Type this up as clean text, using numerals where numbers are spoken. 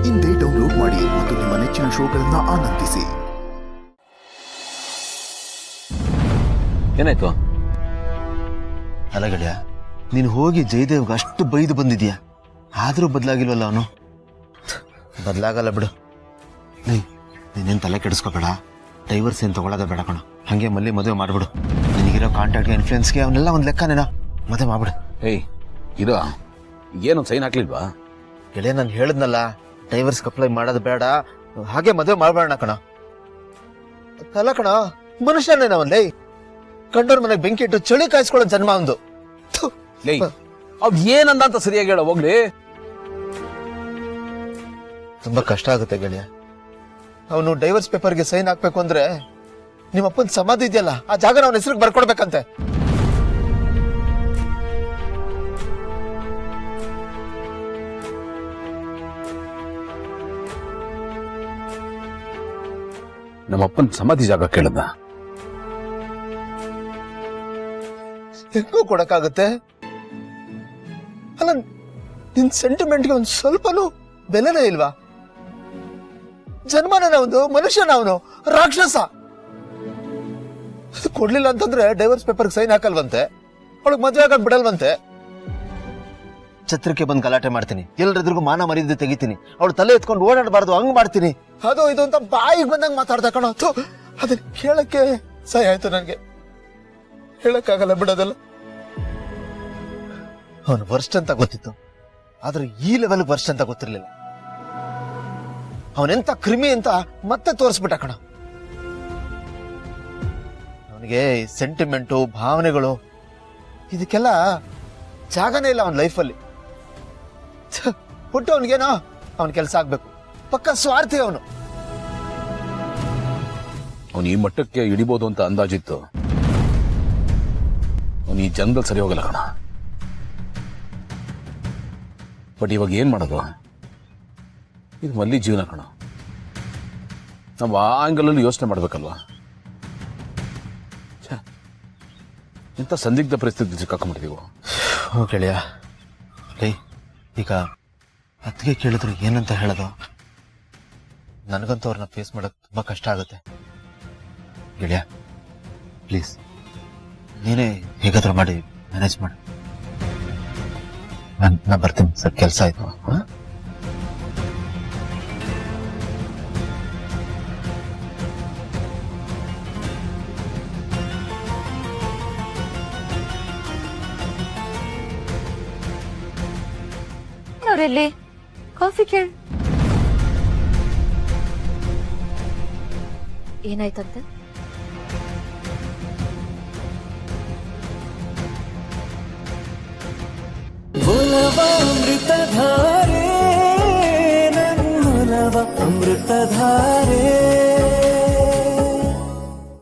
ಇಂದೇ ಡೌನ್ಲೋಡ್ ಮಾಡಿ ಮತ್ತು ನಿಮ್ಮ ನೆಚ್ಚಿನ ಶೋಗಳನ್ನ ಆನಂದಿಸಿ. ಏನಾಯ್ತು? ಅಲ್ಲ ಗೆಳೆಯ, ನೀನು ಹೋಗಿ ಜಯದೇವ್ಗೆ ಅಷ್ಟು ಬೈದು ಬಂದಿದ್ಯಾ, ಆದ್ರೂ ಬದಲಾಗಿಲ್ವಲ್ಲ ಅವನು. ಬದಲಾಗಲ್ಲ ಬಿಡು. ನೀನೇನು ತಲೆ ಕೆಡಿಸ್ಕೋಬೇಡ. ಡೈವರ್ಸ್ ಏನು ತಗೊಳ್ಳೋದ ಬೇಡ ಕಣ. ಹಂಗೆ ಮದುವೆ ಮಾಡ್ಬಿಡು. ನಿನಗಿರೋ ಕಾಂಟ್ಯಾಕ್ಟ್ಗೆ ಇನ್ಫ್ಲೂಯೆನ್ಸ್ಗೆ ಅವನ್ನೆಲ್ಲ ಒಂದು ಲೆಕ್ಕನೇನ ಮದುವೆ ಮಾಡ್ಬಿಡು. ಇದು ಏನು ಸೈನ್ ಹಾಕ್ಲಿಲ್ವಾ? ಗೆಳೆಯ, ನಾನು ಹೇಳಿದ್ನಲ್ಲ, ಡೈವರ್ಸ್ ಅಪ್ಲೈ ಮಾಡೋದು ಬೇಡ, ಹಾಗೆ ಮದುವೆ ಮಾಡ್ಬೇಡ ಕಣ. ಅಲ್ಲ ಕಣ, ಮನುಷ್ಯನೇನವಲ್ಲೇ ಕಂಡೋರ್ ಮನೆಗೆ ಬೆಂಕಿ ಇಟ್ಟು ಚಳಿ ಕಾಯಿಸ್ಕೊಳ್ಳೋ ಜನ್ಮ ಒಂದು. ಅವ್ ಏನಂದ ಅಂತ ಸರಿಯಾಗಿ ಹೇಳ ಹೋಗ್ಲಿ. ತುಂಬಾ ಕಷ್ಟ ಆಗುತ್ತೆ ಗೆಳೆಯ. ಅವನು ಡೈವರ್ಸ್ ಪೇಪರ್ಗೆ ಸೈನ್ ಹಾಕ್ಬೇಕು ಅಂದ್ರೆ ನಿಮ್ಮ ಅಪ್ಪನ ಸಮಾಧಿ ಇದೆಯಲ್ಲ, ಆ ಜಾಗ ಅವನ ಹೆಸರಿಗೆ ಬರ್ಕೊಡ್ಬೇಕಂತೆ. ನಮ್ಮಪ್ಪನ ಸಮಾಧಿ ಜಾಗ ಕೇಳದ? ಹೆಂಗೋ ಕೊಡಕ್ಕಾಗುತ್ತೆ? ಅಲ್ಲ, ನಿನ್ ಸೆಂಟಿಮೆಂಟ್ಗೆ ಒಂದು ಸ್ವಲ್ಪನೂ ಬೆಲೆನೇ ಇಲ್ವಾ? ಜನ್ಮನ ಒಂದು ಮನುಷ್ಯನ, ಅವನು ರಾಕ್ಷಸ. ಕೊಡ್ಲಿಲ್ಲ ಅಂತಂದ್ರೆ ಡೈವರ್ಸ್ ಪೇಪರ್ ಸೈನ್ ಹಾಕಲ್ವಂತೆ, ಅವಳಿಗೆ ಮದುವೆ ಆಗಕ್ ಬಿಡಲ್ವಂತೆ. ಛತ್ರಕ್ಕೆ ಬಂದು ಗಲಾಟೆ ಮಾಡ್ತೀನಿ, ಎಲ್ಲರೆದ್ರಿಗೂ ಮಾನ ಮರ್ಯಾದೆ ತೆಗಿತೀನಿ, ಅವಳು ತಲೆ ಎತ್ಕೊಂಡು ಓಡಾಡಬಾರ್ದು ಹಂಗ್ ಮಾಡ್ತೀನಿ, ಅದು ಇದು ಅಂತ ಬಾಯಿಗೆ ಬಂದಂಗ್ ಮಾತಾಡ್ತಾ ಕಣೋ. ಅದನ್ನ ಕೇಳಕ್ಕೆ ಸಹಾಯ ಆಯ್ತು ನನ್ಗೆ. ಹೇಳಕ್ಕಾಗಲ್ಲ ಬಿಡೋದಲ್ಲ. ಅವನು ವರ್ಸ್ಟ್ ಅಂತ ಗೊತ್ತಿತ್ತು, ಆದ್ರೆ ಈ ಲೆವೆಲ್ ವರ್ಸ್ಟ್ ಅಂತ ಗೊತ್ತಿರ್ಲಿಲ್ಲ. ಅವನೆಂತ ಕ್ರಿಮಿ ಅಂತ ಮತ್ತೆ ತೋರಿಸ್ಬಿಟ್ಟ ಕಣ. ಅವನಿಗೆ ಸೆಂಟಿಮೆಂಟು, ಭಾವನೆಗಳು, ಇದಕ್ಕೆಲ್ಲ ಜಾಗನೇ ಇಲ್ಲ ಅವನ ಲೈಫಲ್ಲಿ. ಹುಟ್ಟು ಅವನಿಗೇನೋ ಅವನ ಕೆಲಸ ಆಗ್ಬೇಕು, ಪಕ್ಕ ಸ್ವಾರ್ಥಿ ಅವನು. ಅವನು ಈ ಮಟ್ಟಕ್ಕೆ ಹಿಡಿಬೋದು ಅಂತ ಅಂದಾಜಿತ್ತು. ಅವನು ಈ ಜನ್ಮದಲ್ಲಿ ಸರಿ ಹೋಗಲ್ಲ ಕಣ. ಬಟ್ ಇವಾಗ ಏನ್ ಮಾಡೋದು? ಇದು ಮಲ್ಲಿ ಜೀವನ ಕಣ. ನಾವು ಆ ಆಂಗಲಲ್ಲಿ ಯೋಚನೆ ಮಾಡ್ಬೇಕಲ್ವಾ? ಇಂಥ ಸಂದಿಗ್ಧ ಪರಿಸ್ಥಿತಿ ಸಿಕ್ಕಾಕೊಂಡ್ಬಿಟ್ಟಿದೀವು. ಗೆಳೆಯ, ಈಗ ಅತ್ತಿಗೆ ಕೇಳಿದ್ರು ಏನಂತ ಹೇಳೋದು? ನನಗಂತೂ ಅವ್ರನ್ನ ಫೇಸ್ ಮಾಡೋಕೆ ತುಂಬಾ ಕಷ್ಟ ಆಗುತ್ತೆ. ಗೆಳೆಯ ಪ್ಲೀಸ್, ನೀನೇ ಹೇಗಾದ್ರೂ ಮಾಡಿ ಮ್ಯಾನೇಜ್ ಮಾಡಿ. ನಾ ಬರ್ತೀನಿ ಸರ್, ಕೆಲಸ ಆಯ್ತು. ಅವರಲ್ಲಿ ಕಾಫಿ ಕೇಳ. ಏನಾಯ್ತಂತೆ? ಅಮೃತಧಾರೆ, ನನ್ನ ಅಮೃತಧಾರೆ.